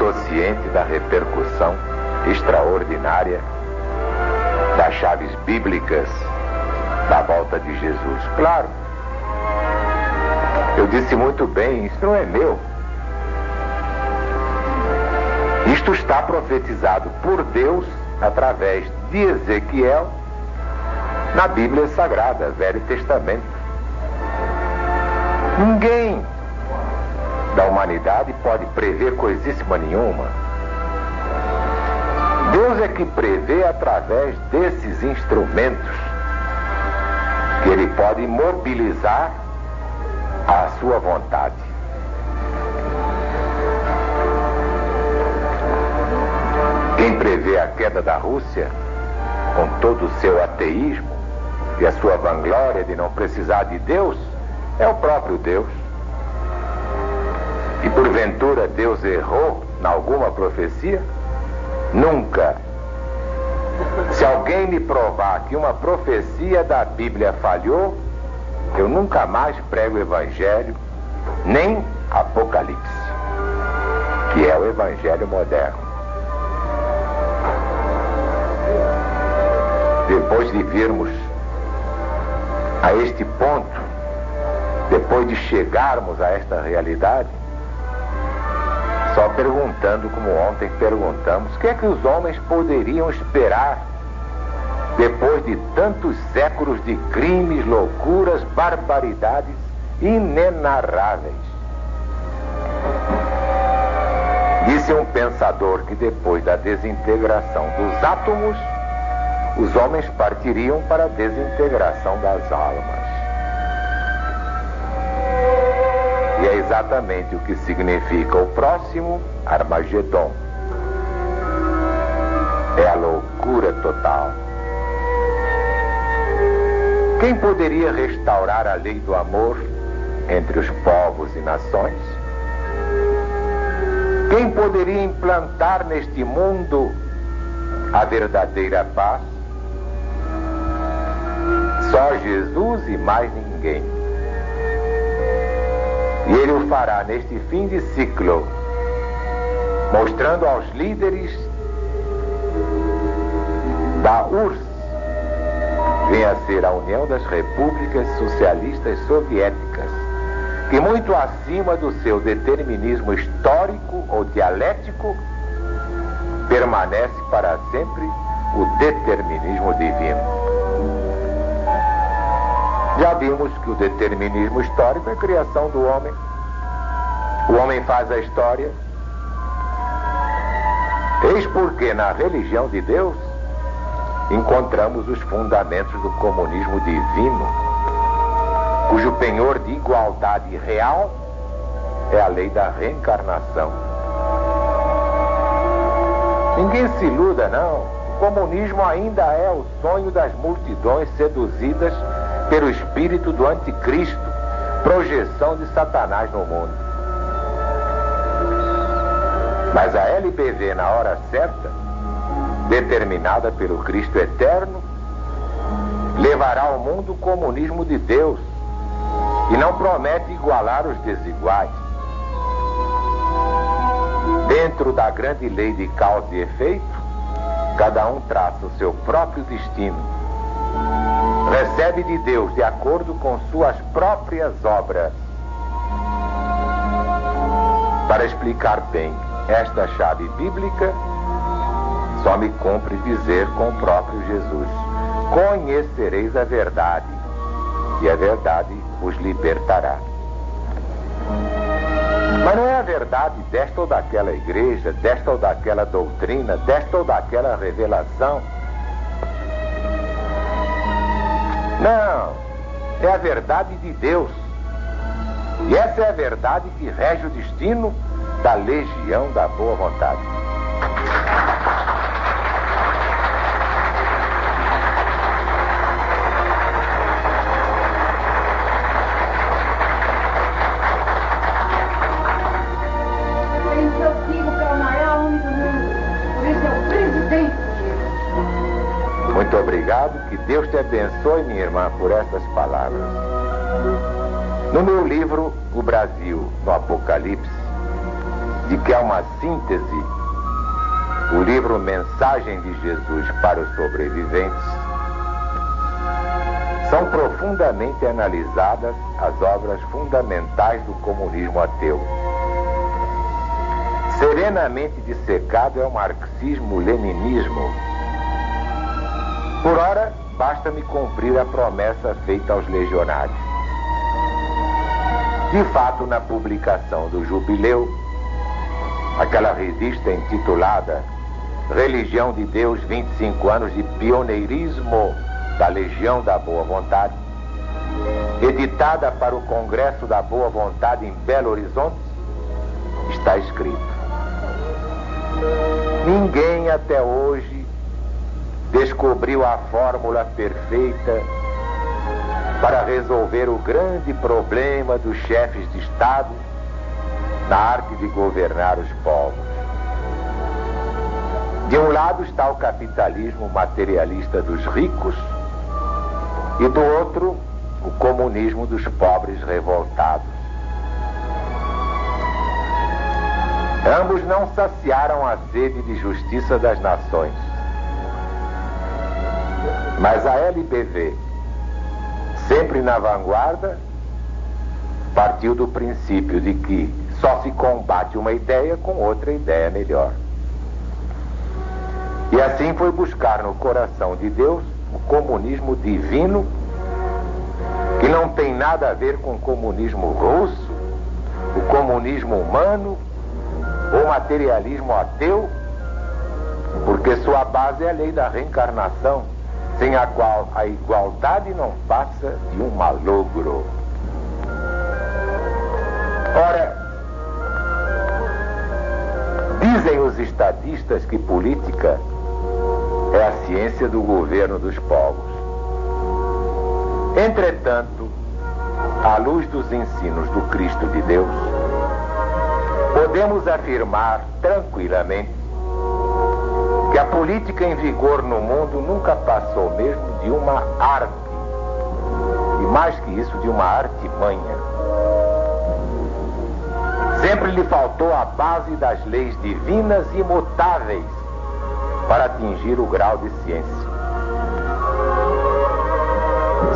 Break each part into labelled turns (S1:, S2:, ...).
S1: estou ciente da repercussão extraordinária das chaves bíblicas da volta de Jesus. Claro, eu disse muito bem, isso não é meu. Isto está profetizado por Deus através de Ezequiel na Bíblia Sagrada, Velho Testamento. Ninguém da humanidade pode prever coisíssima nenhuma. Deus é que prevê através desses instrumentos que Ele pode mobilizar a sua vontade. Quem prevê a queda da Rússia, com todo o seu ateísmo e a sua vanglória de não precisar de Deus, é o próprio Deus. E porventura Deus errou em alguma profecia? Nunca. Se alguém me provar que uma profecia da Bíblia falhou, eu nunca mais prego o Evangelho, nem Apocalipse, que é o Evangelho moderno. Depois de virmos a este ponto, depois de chegarmos a esta realidade, só perguntando, como ontem perguntamos, o que é que os homens poderiam esperar depois de tantos séculos de crimes, loucuras, barbaridades inenarráveis? Disse um pensador que depois da desintegração dos átomos, os homens partiriam para a desintegração das almas. E é exatamente o que significa o próximo Armagedon. É a loucura total. Quem poderia restaurar a lei do amor entre os povos e nações? Quem poderia implantar neste mundo a verdadeira paz? Só Jesus e mais ninguém. E Ele o fará neste fim de ciclo, mostrando aos líderes da URSS, vem a ser a União das Repúblicas Socialistas Soviéticas, que muito acima do seu determinismo histórico ou dialético, permanece para sempre o determinismo divino. Já vimos que o determinismo histórico é a criação do homem. O homem faz a história. Eis porque na religião de Deus encontramos os fundamentos do comunismo divino, cujo penhor de igualdade real é a lei da reencarnação. Ninguém se iluda, não. O comunismo ainda é o sonho das multidões seduzidas pelo espírito do anticristo, projeção de Satanás no mundo. Mas a LBV, na hora certa, determinada pelo Cristo eterno, levará ao mundo o comunismo de Deus e não promete igualar os desiguais. Dentro da grande lei de causa e efeito, cada um traça o seu próprio destino. Recebe de Deus de acordo com suas próprias obras. Para explicar bem esta chave bíblica, só me cumpre dizer com o próprio Jesus: conhecereis a verdade, e a verdade vos libertará. Mas não é a verdade desta ou daquela igreja, desta ou daquela doutrina, desta ou daquela revelação. Não, é a verdade de Deus. E essa é a verdade que rege o destino da legião da boa vontade.
S2: Em seu filho, que é o maior homem do mundo, por isso é o presidente de Jesus.
S1: Muito obrigado, que Deus te abençoe, minha irmã, por essas palavras. No meu livro, O Brasil no Apocalipse, de que é uma síntese, o livro Mensagem de Jesus para os Sobreviventes, são profundamente analisadas as obras fundamentais do comunismo ateu. Serenamente dissecado é o marxismo-leninismo. Por ora, basta-me cumprir a promessa feita aos legionários. De fato, na publicação do Jubileu, aquela revista intitulada Religião de Deus, 25 anos de pioneirismo da Legião da Boa Vontade, editada para o Congresso da Boa Vontade em Belo Horizonte, está escrito: ninguém até hoje descobriu a fórmula perfeita para resolver o grande problema dos chefes de Estado na arte de governar os povos. De um lado está o capitalismo materialista dos ricos e do outro o comunismo dos pobres revoltados. Ambos não saciaram a sede de justiça das nações. Mas a LBV, sempre na vanguarda, partiu do princípio de que só se combate uma ideia com outra ideia melhor. E assim foi buscar no coração de Deus o comunismo divino, que não tem nada a ver com o comunismo russo, o comunismo humano ou materialismo ateu, porque sua base é a lei da reencarnação, sem a qual a igualdade não passa de um malogro. Ora, dizem os estadistas que política é a ciência do governo dos povos. Entretanto, à luz dos ensinos do Cristo de Deus, podemos afirmar tranquilamente que a política em vigor no mundo nunca passou mesmo de uma arte, e mais que isso, de uma artimanha. Sempre lhe faltou a base das leis divinas imutáveis para atingir o grau de ciência.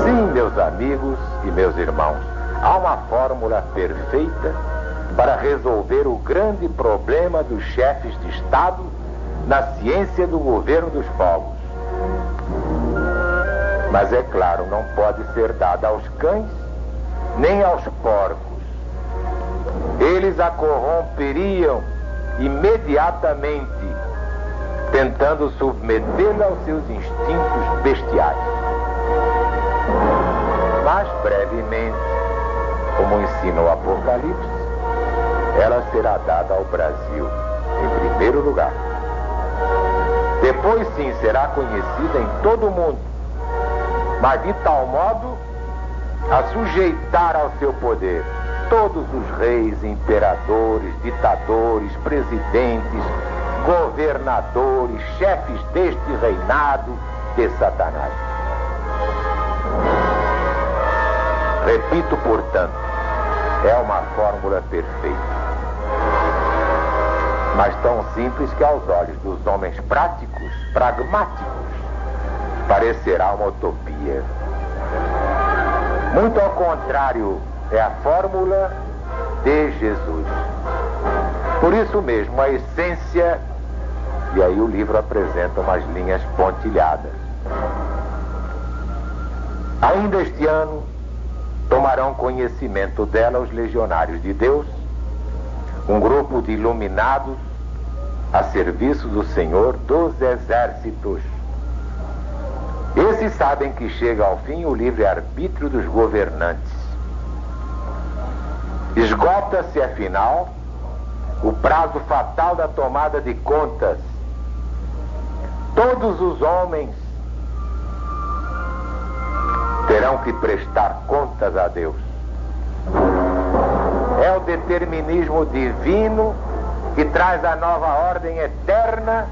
S1: Sim, meus amigos e meus irmãos, há uma fórmula perfeita para resolver o grande problema dos chefes de Estado na ciência do governo dos povos. Mas é claro, não pode ser dada aos cães nem aos porcos. Eles a corromperiam imediatamente, tentando submetê-la aos seus instintos bestiais. Mas brevemente, como ensina o Apocalipse, ela será dada ao Brasil, em primeiro lugar. Depois sim será conhecida em todo o mundo, mas de tal modo a sujeitar ao seu poder todos os reis, imperadores, ditadores, presidentes, governadores, chefes deste reinado de Satanás. Repito, portanto, é uma fórmula perfeita, mas tão simples que aos olhos dos homens práticos, pragmáticos, parecerá uma utopia. Muito ao contrário, é a fórmula de Jesus. Por isso mesmo, a essência, e aí o livro apresenta umas linhas pontilhadas. Ainda este ano, tomarão conhecimento dela os legionários de Deus, um grupo de iluminados a serviço do Senhor dos exércitos. Esses sabem que chega ao fim o livre-arbítrio dos governantes. Esgota-se, afinal, o prazo fatal da tomada de contas. Todos os homens terão que prestar contas a Deus. É o determinismo divino que traz a nova ordem eterna,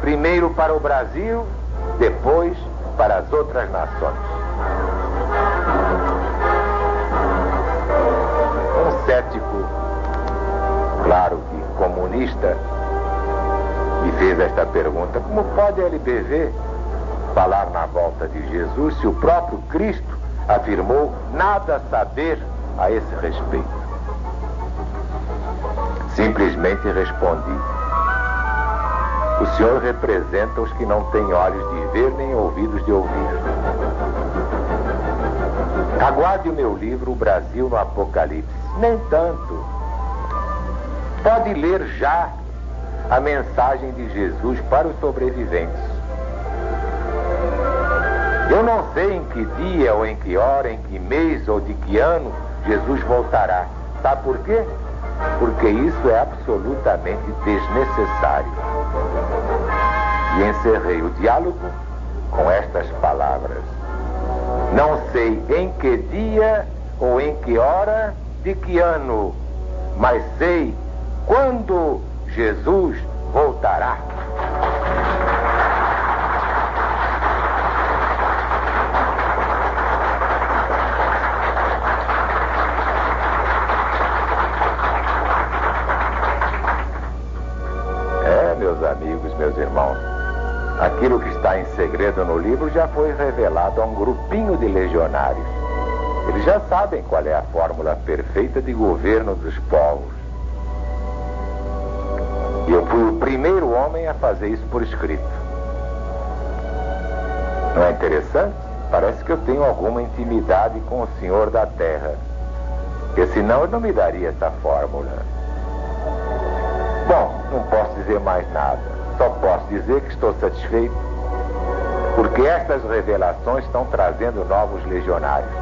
S1: primeiro para o Brasil, depois para as outras nações. Um cético, claro que como cronista me fez esta pergunta: como pode a LBV falar na volta de Jesus se o próprio Cristo afirmou nada saber a esse respeito? Simplesmente respondi: o Senhor representa os que não têm olhos de ver nem ouvidos de ouvir. Aguarde o meu livro, O Brasil no Apocalipse. Nem tanto. Pode ler já a mensagem de Jesus para os sobreviventes. Eu não sei em que dia ou em que hora, em que mês ou de que ano Jesus voltará. Sabe por quê? Porque isso é absolutamente desnecessário. E encerrei o diálogo com estas palavras: não sei em que dia ou em que hora, de que ano, mas sei quando Jesus voltará. Meus amigos, meus irmãos, aquilo que está em segredo no livro já foi revelado a um grupinho de legionários. Eles já sabem qual é a fórmula perfeita de governo dos povos. E eu fui o primeiro homem a fazer isso por escrito. Não é interessante? Parece que eu tenho alguma intimidade com o Senhor da Terra, porque senão ele não me daria essa fórmula. Bom, não posso dizer mais nada. Só posso dizer que estou satisfeito, porque estas revelações estão trazendo novos legionários.